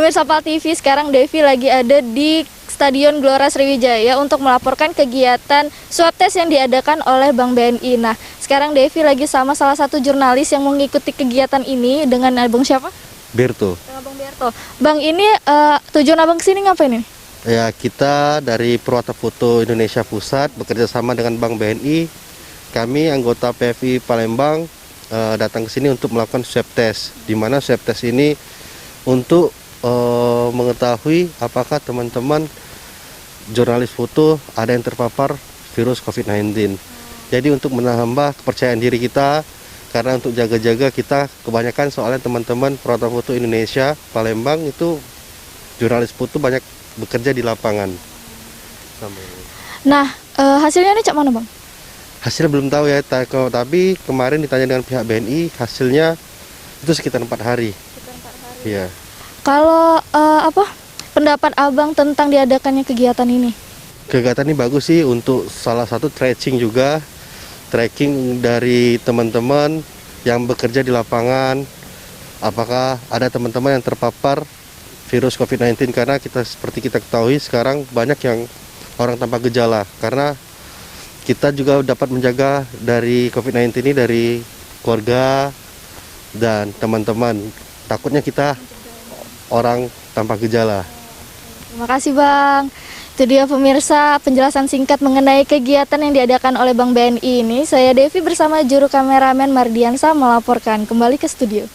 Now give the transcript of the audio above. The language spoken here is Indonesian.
Pemirsa PAL TV, sekarang Devi lagi ada di Stadion Gelora Sriwijaya untuk melaporkan kegiatan swab test yang diadakan oleh Bank BNI. Nah, sekarang Devi lagi sama salah satu jurnalis yang mengikuti kegiatan ini dengan Abang siapa? Berto. Dengan Bang Berto. Bang, ini tujuan Abang kesini ngapain ini? Ya, kita dari Perwata Foto Indonesia Pusat bekerja sama dengan Bank BNI. Kami anggota PFI Palembang datang ke sini untuk melakukan swab test. Di mana swab test ini untuk mengetahui apakah teman-teman jurnalis foto ada yang terpapar virus COVID-19. Jadi untuk menambah kepercayaan diri kita, karena untuk jaga-jaga kita kebanyakan soalnya teman-teman Perwata Foto Indonesia Palembang itu jurnalis foto banyak bekerja di lapangan. Nah, hasilnya ini cak mana, Bang? Hasil belum tahu ya, tapi kemarin ditanya dengan pihak BNI, hasilnya itu sekitar 4 hari. Iya. Kalau pendapat Abang tentang diadakannya kegiatan ini? Kegiatan ini bagus sih untuk salah satu tracing juga, tracking dari teman-teman yang bekerja di lapangan, apakah ada teman-teman yang terpapar virus COVID-19, karena seperti kita ketahui sekarang banyak yang orang tanpa gejala, karena kita juga dapat menjaga dari COVID-19 ini dari keluarga dan teman-teman. Takutnya kita orang tanpa gejala. Terima kasih, Bang. Itu dia pemirsa penjelasan singkat mengenai kegiatan yang diadakan oleh Bank BNI ini. Saya Devi bersama juru kameramen Mardiansa melaporkan kembali ke studio.